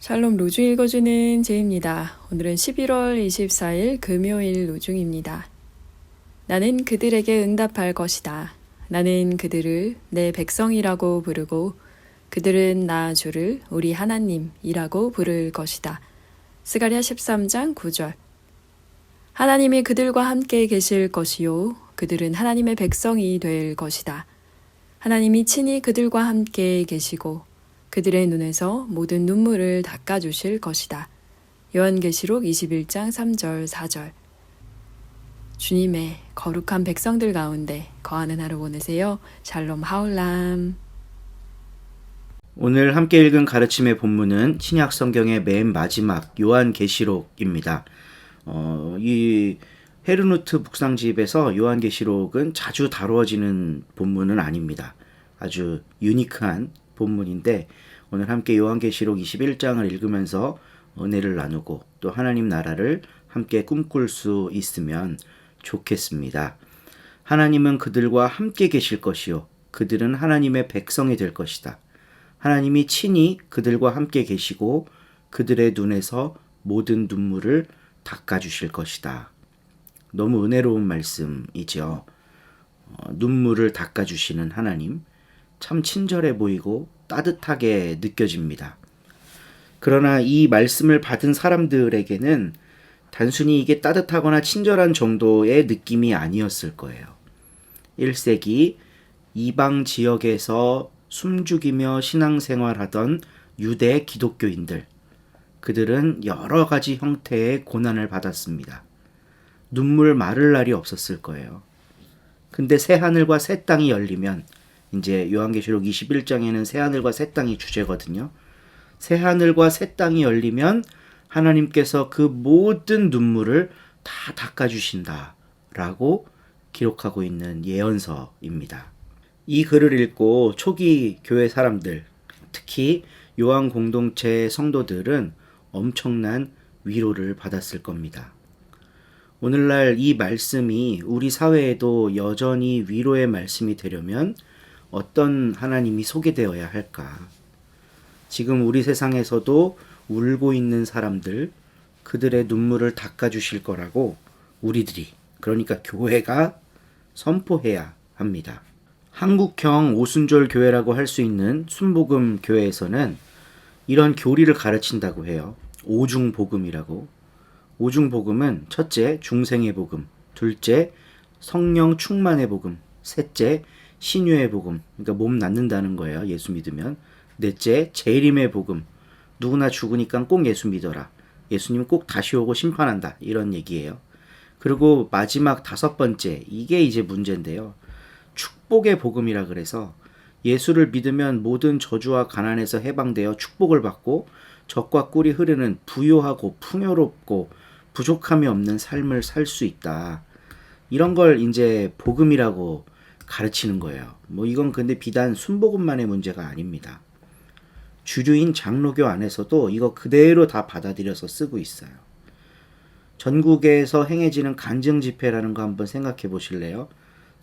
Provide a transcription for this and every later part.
샬롬 로중 읽어주는 제입니다. 오늘은 11월 24일 금요일 로중입니다. 나는 그들에게 응답할 것이다. 나는 그들을 내 백성이라고 부르고 그들은 나 주를 우리 하나님이라고 부를 것이다. 스가랴 13장 9절. 하나님이 그들과 함께 계실 것이요 그들은 하나님의 백성이 될 것이다. 하나님이 친히 그들과 함께 계시고 그들의 눈에서 모든 눈물을 닦아주실 것이다. 요한계시록 21장 3절 4절. 주님의 거룩한 백성들 가운데 거하는 하루 보내세요. 샬롬 하울람. 오늘 함께 읽은 가르침의 본문은 신약 성경의 맨 마지막 요한계시록입니다. 이 헤르누트 묵상집에서 요한계시록은 자주 다루어지는 본문은 아닙니다. 아주 유니크한 본문인데 오늘 함께 요한계시록 21장을 읽으면서 은혜를 나누고 또 하나님 나라를 함께 꿈꿀 수 있으면 좋겠습니다. 하나님은 그들과 함께 계실 것이요 그들은 하나님의 백성이 될 것이다. 하나님이 친히 그들과 함께 계시고 그들의 눈에서 모든 눈물을 닦아주실 것이다. 너무 은혜로운 말씀이죠. 눈물을 닦아주시는 하나님, 참 친절해 보이고 따뜻하게 느껴집니다. 그러나 이 말씀을 받은 사람들에게는 단순히 이게 따뜻하거나 친절한 정도의 느낌이 아니었을 거예요. 1세기 이방 지역에서 숨죽이며 신앙생활하던 유대 기독교인들, 그들은 여러 가지 형태의 고난을 받았습니다. 눈물 마를 날이 없었을 거예요. 근데 새 하늘과 새 땅이 열리면, 이제 요한계시록 21장에는 새 하늘과 새 땅이 주제거든요. 새 하늘과 새 땅이 열리면 하나님께서 그 모든 눈물을 다 닦아주신다 라고 기록하고 있는 예언서입니다. 이 글을 읽고 초기 교회 사람들, 특히 요한 공동체 성도들은 엄청난 위로를 받았을 겁니다. 오늘날 이 말씀이 우리 사회에도 여전히 위로의 말씀이 되려면 어떤 하나님이 소개되어야 할까? 지금 우리 세상에서도 울고 있는 사람들, 그들의 눈물을 닦아주실 거라고 우리들이, 그러니까 교회가 선포해야 합니다. 한국형 오순절 교회라고 할 수 있는 순복음 교회에서는 이런 교리를 가르친다고 해요. 오중복음이라고. 오중복음은 첫째, 중생의 복음, 둘째, 성령 충만의 복음, 셋째, 신유의 복음, 그러니까 몸 낫는다는 거예요. 예수 믿으면. 넷째, 재림의 복음, 누구나 죽으니까 꼭 예수 믿어라. 예수님 꼭 다시 오고 심판한다. 이런 얘기예요. 그리고 마지막 다섯 번째, 이게 이제 문제인데요. 축복의 복음이라 그래서 예수를 믿으면 모든 저주와 가난에서 해방되어 축복을 받고 젖과 꿀이 흐르는 부요하고 풍요롭고 부족함이 없는 삶을 살 수 있다. 이런 걸 이제 복음이라고 가르치는 거예요. 이건 근데 비단 순복음만의 문제가 아닙니다. 주류인 장로교 안에서도 이거 그대로 다 받아들여서 쓰고 있어요. 전국에서 행해지는 간증 집회라는 거 한번 생각해 보실래요?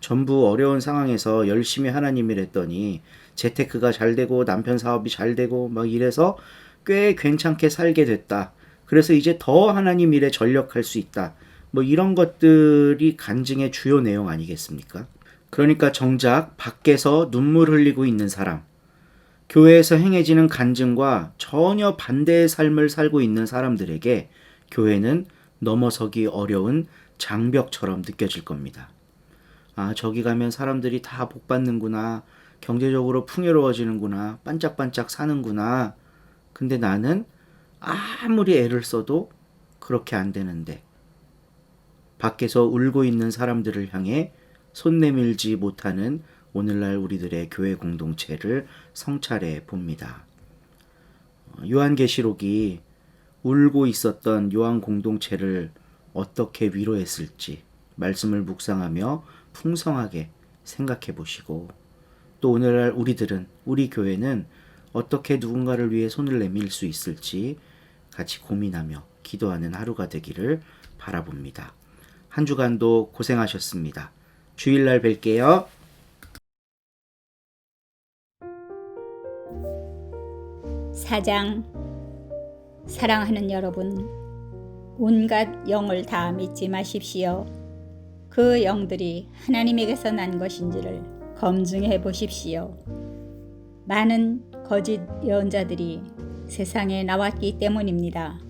전부 어려운 상황에서 열심히 하나님 일했더니 재테크가 잘 되고 남편 사업이 잘 되고 막 이래서 꽤 괜찮게 살게 됐다. 그래서 이제 더 하나님 일에 전력할 수 있다. 이런 것들이 간증의 주요 내용 아니겠습니까? 그러니까 정작 밖에서 눈물 흘리고 있는 사람, 교회에서 행해지는 간증과 전혀 반대의 삶을 살고 있는 사람들에게 교회는 넘어서기 어려운 장벽처럼 느껴질 겁니다. 아, 저기 가면 사람들이 다 복 받는구나. 경제적으로 풍요로워지는구나. 반짝반짝 사는구나. 근데 나는 아무리 애를 써도 그렇게 안 되는데. 밖에서 울고 있는 사람들을 향해 손 내밀지 못하는 오늘날 우리들의 교회 공동체를 성찰해 봅니다. 요한계시록이 울고 있었던 요한 공동체를 어떻게 위로했을지 말씀을 묵상하며 풍성하게 생각해 보시고, 또 오늘날 우리들은, 우리 교회는 어떻게 누군가를 위해 손을 내밀 수 있을지 같이 고민하며 기도하는 하루가 되기를 바라봅니다. 한 주간도 고생하셨습니다. 주일날 뵐게요. 4장 사랑하는 여러분, 온갖 영을 다 믿지 마십시오. 그 영들이 하나님에게서 난 것인지를 검증해 보십시오. 많은 거짓 예언자들이 세상에 나왔기 때문입니다.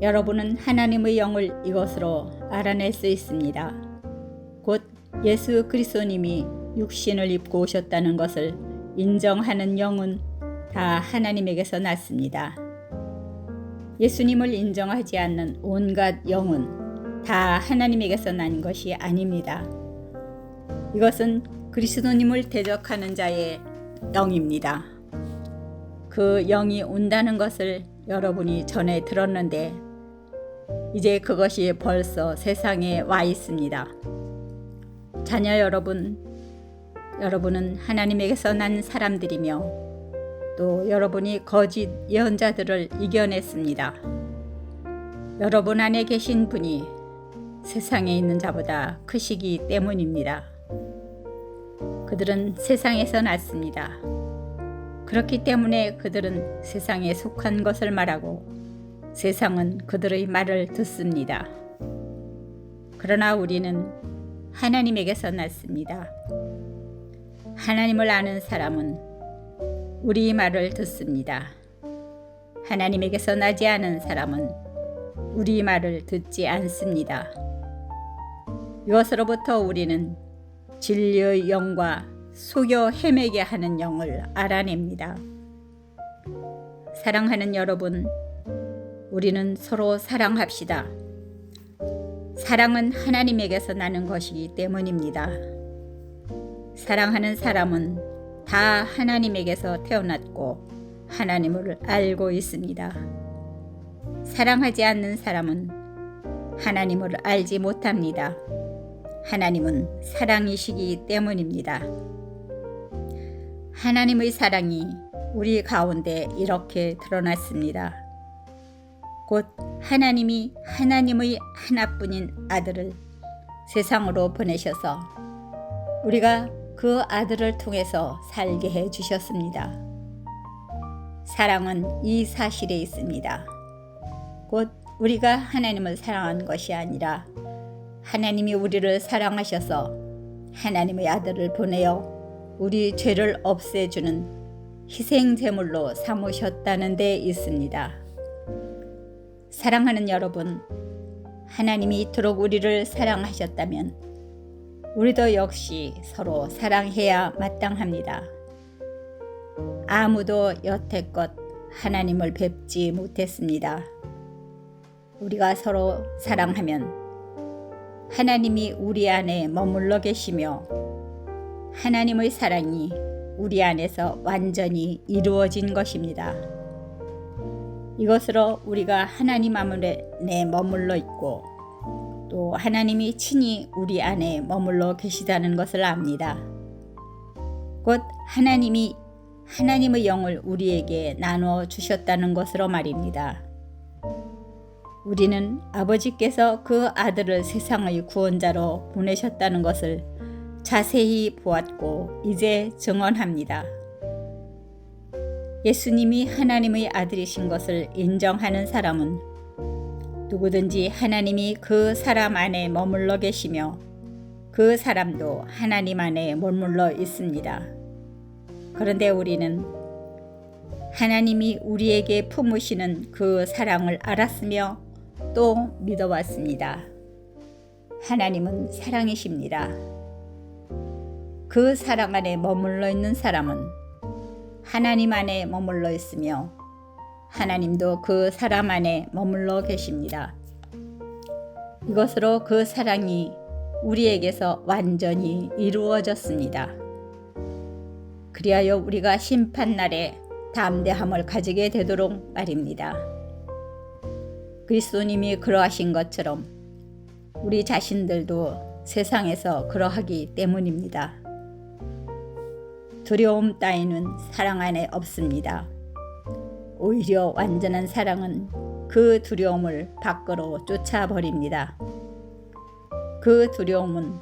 여러분은 하나님의 영을 이것으로 알아낼 수 있습니다. 곧 예수 그리스도님이 육신을 입고 오셨다는 것을 인정하는 영은 다 하나님에게서 났습니다. 예수님을 인정하지 않는 온갖 영은 다 하나님에게서 난 것이 아닙니다. 이것은 그리스도님을 대적하는 자의 영입니다. 그 영이 온다는 것을 여러분이 전에 들었는데 이제 그것이 벌써 세상에 와 있습니다. 자녀 여러분, 여러분은 하나님에게서 난 사람들이며 또 여러분이 거짓 예언자들을 이겨냈습니다. 여러분 안에 계신 분이 세상에 있는 자보다 크시기 때문입니다. 그들은 세상에서 났습니다. 그렇기 때문에 그들은 세상에 속한 것을 말하고 세상은 그들의 말을 듣습니다. 그러나 우리는 하나님에게서 났습니다. 하나님을 아는 사람은 우리 말을 듣습니다. 하나님에게서 나지 않은 사람은 우리 말을 듣지 않습니다. 이것으로부터 우리는 진리의 영과 속여 헤매게 하는 영을 알아냅니다. 사랑하는 여러분, 우리는 서로 사랑합시다. 사랑은 하나님에게서 나는 것이기 때문입니다. 사랑하는 사람은 다 하나님에게서 태어났고 하나님을 알고 있습니다. 사랑하지 않는 사람은 하나님을 알지 못합니다. 하나님은 사랑이시기 때문입니다. 하나님의 사랑이 우리 가운데 이렇게 드러났습니다. 곧 하나님이 하나님의 하나뿐인 아들을 세상으로 보내셔서 우리가 그 아들을 통해서 살게 해 주셨습니다. 사랑은 이 사실에 있습니다. 곧 우리가 하나님을 사랑한 것이 아니라 하나님이 우리를 사랑하셔서 하나님의 아들을 보내어 우리 죄를 없애주는 희생제물로 삼으셨다는 데 있습니다. 사랑하는 여러분, 하나님이 이토록 우리를 사랑하셨다면 우리도 역시 서로 사랑해야 마땅합니다. 아무도 여태껏 하나님을 뵙지 못했습니다. 우리가 서로 사랑하면 하나님이 우리 안에 머물러 계시며 하나님의 사랑이 우리 안에서 완전히 이루어진 것입니다. 이것으로 우리가 하나님 안에 머물러 있고 또 하나님이 친히 우리 안에 머물러 계시다는 것을 압니다. 곧 하나님이 하나님의 영을 우리에게 나누어 주셨다는 것으로 말입니다. 우리는 아버지께서 그 아들을 세상의 구원자로 보내셨다는 것을 자세히 보았고 이제 증언합니다. 예수님이 하나님의 아들이신 것을 인정하는 사람은 누구든지 하나님이 그 사람 안에 머물러 계시며 그 사람도 하나님 안에 머물러 있습니다. 그런데 우리는 하나님이 우리에게 품으시는 그 사랑을 알았으며 또 믿어왔습니다. 하나님은 사랑이십니다. 그 사랑 안에 머물러 있는 사람은 하나님 안에 머물러 있으며 하나님도 그 사람 안에 머물러 계십니다. 이것으로 그 사랑이 우리에게서 완전히 이루어졌습니다. 그리하여 우리가 심판날에 담대함을 가지게 되도록 말입니다. 그리스도님이 그러하신 것처럼 우리 자신들도 세상에서 그러하기 때문입니다. 두려움 따위는 사랑 안에 없습니다. 오히려 완전한 사랑은 그 두려움을 밖으로 쫓아버립니다. 그 두려움은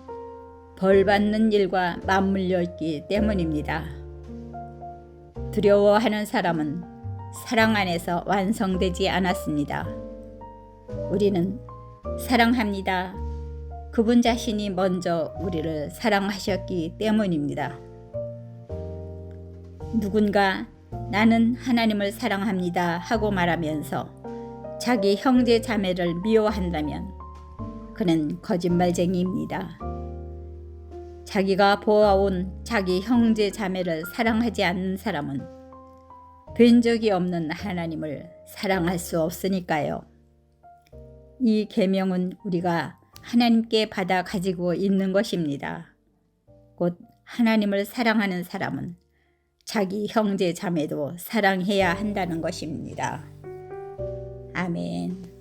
벌 받는 일과 맞물려 있기 때문입니다. 두려워하는 사람은 사랑 안에서 완성되지 않았습니다. 우리는 사랑합니다. 그분 자신이 먼저 우리를 사랑하셨기 때문입니다. 누군가 나는 하나님을 사랑합니다 하고 말하면서 자기 형제 자매를 미워한다면 그는 거짓말쟁이입니다. 자기가 보아온 자기 형제 자매를 사랑하지 않는 사람은 본 적이 없는 하나님을 사랑할 수 없으니까요. 이 계명은 우리가 하나님께 받아 가지고 있는 것입니다. 곧 하나님을 사랑하는 사람은 자기 형제 자매도 사랑해야 한다는 것입니다. 아멘.